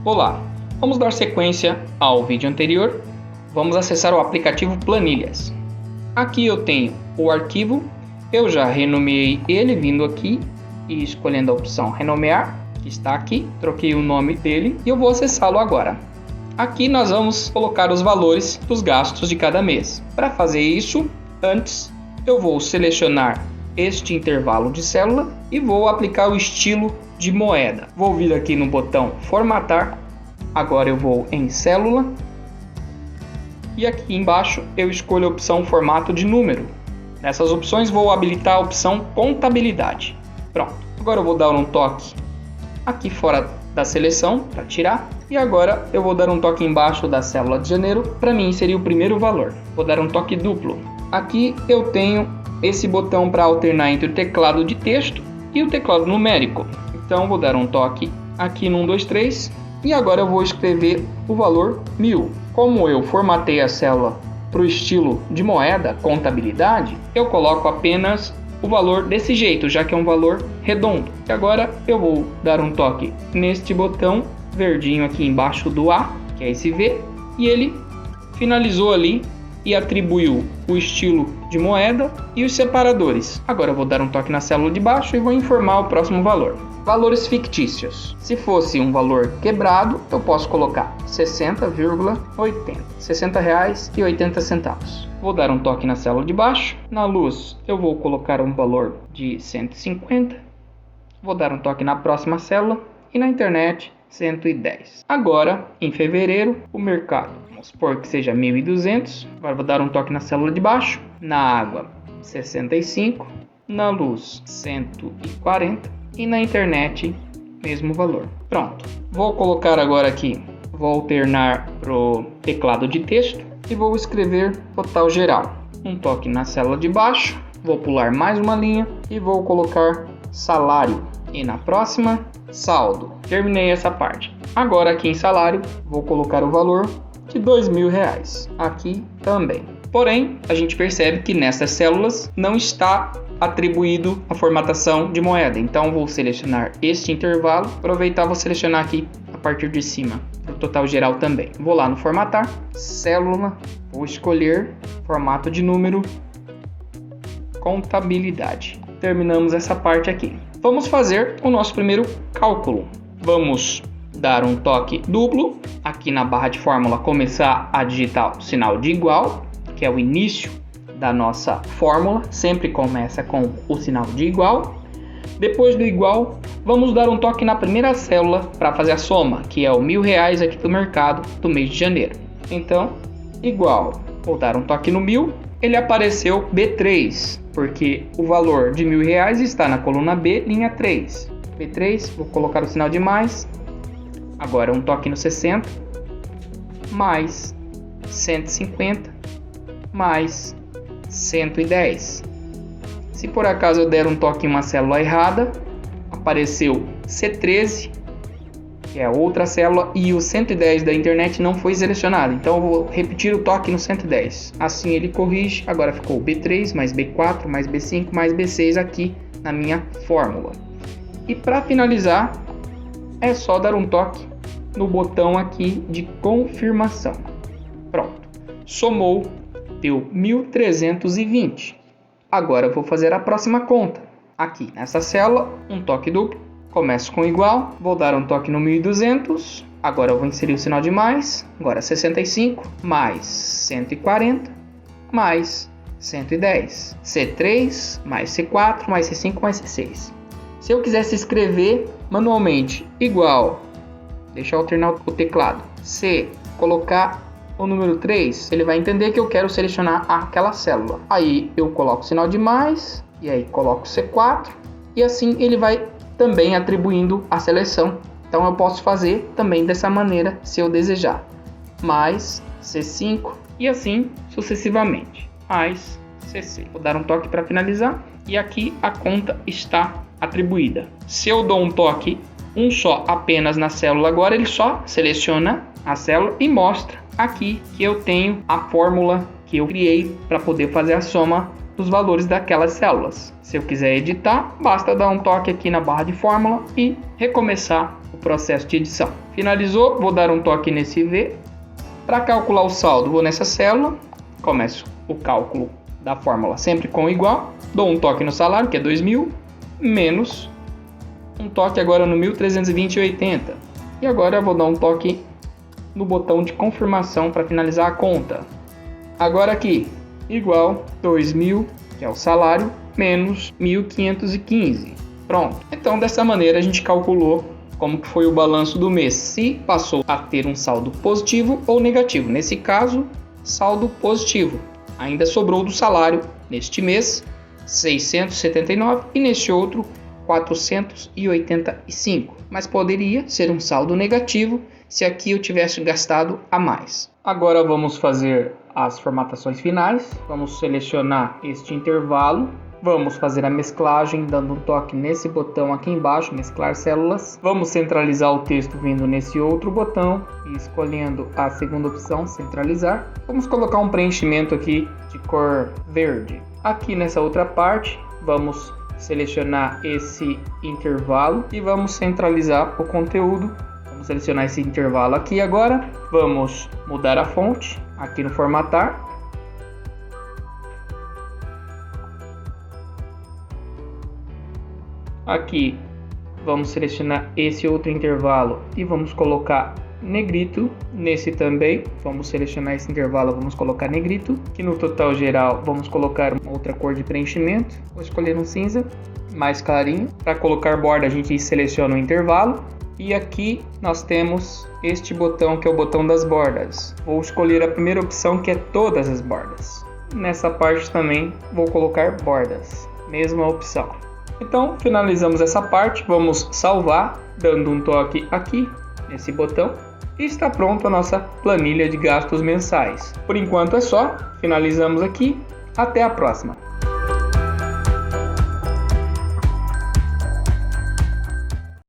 Olá, vamos dar sequência ao vídeo anterior. Vamos acessar o aplicativo Planilhas. Aqui eu tenho o arquivo, eu já renomeei ele vindo aqui e escolhendo a opção renomear, que está aqui, troquei o nome dele e eu vou acessá-lo agora. Aqui nós vamos colocar os valores dos gastos de cada mês. Para fazer isso, antes eu vou selecionar este intervalo de célula e vou aplicar o estilo de moeda. Vou vir aqui no botão formatar, agora eu vou em célula e aqui embaixo eu escolho a opção formato de número. Nessas opções vou habilitar a opção contabilidade. Pronto, agora eu vou dar um toque aqui fora da seleção para tirar e agora eu vou dar um toque embaixo da célula de janeiro para mim inserir o primeiro valor. Vou dar um toque duplo. Aqui eu tenho esse botão para alternar entre o teclado de texto e o teclado numérico. Então vou dar um toque aqui no 1, 2, 3 e agora eu vou escrever o valor 1000. Como eu formatei a célula para o estilo de moeda, contabilidade, eu coloco apenas o valor desse jeito, já que é um valor redondo. E agora eu vou dar um toque neste botão verdinho aqui embaixo do A, que é esse V, e ele finalizou ali e atribuiu o estilo de moeda e os separadores. Agora eu vou dar um toque na célula de baixo e vou informar o próximo valor. Valores fictícios. Se fosse um valor quebrado, eu posso colocar 60,80. R$60,80. Vou dar um toque na célula de baixo. Na luz, eu vou colocar um valor de 150. Vou dar um toque na próxima célula e na internet 110. Agora, em fevereiro, o mercado. Vamos supor que seja 1.200. Agora vou dar um toque na célula de baixo. Na água, 65. Na luz, 140. E na internet, mesmo valor. Pronto. Vou colocar agora aqui, vou alternar para o teclado de texto e vou escrever total geral. Um toque na célula de baixo, vou pular mais uma linha e vou colocar salário. E na próxima, saldo. Terminei essa parte. Agora aqui em salário, vou colocar o valor de R$2.000. Aqui também. Porém, a gente percebe que nessas células não está atribuído a formatação de moeda. Então vou selecionar este intervalo, aproveitar, vou selecionar aqui a partir de cima o total geral também. Vou lá no formatar, célula, vou escolher formato de número, contabilidade. Terminamos essa parte aqui. Vamos fazer o nosso primeiro cálculo. Vamos dar um toque duplo aqui na barra de fórmula, começar a digitar o sinal de igual, que é o início da nossa fórmula, sempre começa com o sinal de igual. Depois do igual, vamos dar um toque na primeira célula para fazer a soma, que é o R$1.000 aqui do mercado do mês de janeiro. Então, igual, vou dar um toque no 1000, ele apareceu B3, porque o valor de R$1.000 está na coluna B, linha 3. B3, vou colocar o sinal de mais, agora um toque no 60, mais 150, mais 110. Se por acaso eu der um toque em uma célula errada, apareceu C13, que é outra célula, e o 110 da internet não foi selecionado. Então eu vou repetir o toque no 110. Assim ele corrige. Agora ficou B3 mais B4 mais B5 mais B6 aqui na minha fórmula. E para finalizar, é só dar um toque no botão aqui de confirmação. Pronto. Somou. Deu 1.320. Agora eu vou fazer a próxima conta. Aqui nessa célula, um toque duplo. Começo com igual. Vou dar um toque no 1.200. Agora eu vou inserir o sinal de mais. Agora 65 mais 140 mais 110. C3 mais C4 mais C5 mais C6. Se eu quisesse escrever manualmente igual, deixa eu alternar o teclado. C, colocar o número 3, ele vai entender que eu quero selecionar aquela célula. Aí eu coloco o sinal de mais, e aí coloco C4, e assim ele vai também atribuindo a seleção. Então eu posso fazer também dessa maneira, se eu desejar. Mais C5, e assim sucessivamente. Mais C6. Vou dar um toque para finalizar, e aqui a conta está atribuída. Se eu dou um toque, um só apenas na célula agora, ele só seleciona a célula e mostra aqui que eu tenho a fórmula que eu criei para poder fazer a soma dos valores daquelas células. Se eu quiser editar, basta dar um toque aqui na barra de fórmula e recomeçar o processo de edição. Finalizou, vou dar um toque nesse V. Para calcular o saldo, vou nessa célula, começo o cálculo da fórmula sempre com igual, dou um toque no salário, que é 2.000, menos um toque agora no 1.320,80. E agora eu vou dar um toque no botão de confirmação para finalizar a conta. Agora aqui, igual 2.000, que é o salário, menos 1.515. Pronto. Então, dessa maneira, a gente calculou como que foi o balanço do mês, se passou a ter um saldo positivo ou negativo. Nesse caso, saldo positivo. Ainda sobrou do salário, neste mês, 679 e neste outro, 485. Mas poderia ser um saldo negativo se aqui eu tivesse gastado a mais. Agora vamos fazer as formatações finais. Vamos selecionar este intervalo. Vamos fazer a mesclagem, dando um toque nesse botão aqui embaixo, mesclar células. Vamos centralizar o texto vindo nesse outro botão e escolhendo a segunda opção, centralizar. Vamos colocar um preenchimento aqui de cor verde. Aqui nessa outra parte, vamos selecionar esse intervalo e vamos centralizar o conteúdo. Vamos selecionar esse intervalo aqui agora. Vamos mudar a fonte aqui no formatar. Aqui vamos selecionar esse outro intervalo e vamos colocar negrito. Nesse também vamos selecionar esse intervalo, vamos colocar negrito. Aqui no total geral vamos colocar uma outra cor de preenchimento. Vou escolher um cinza mais clarinho. Para colocar borda a gente seleciona o intervalo. E aqui nós temos este botão que é o botão das bordas. Vou escolher a primeira opção, que é todas as bordas. Nessa parte também vou colocar bordas, mesma opção. Então finalizamos essa parte, vamos salvar, dando um toque aqui nesse botão. E está pronto a nossa planilha de gastos mensais. Por enquanto é só, finalizamos aqui, até a próxima.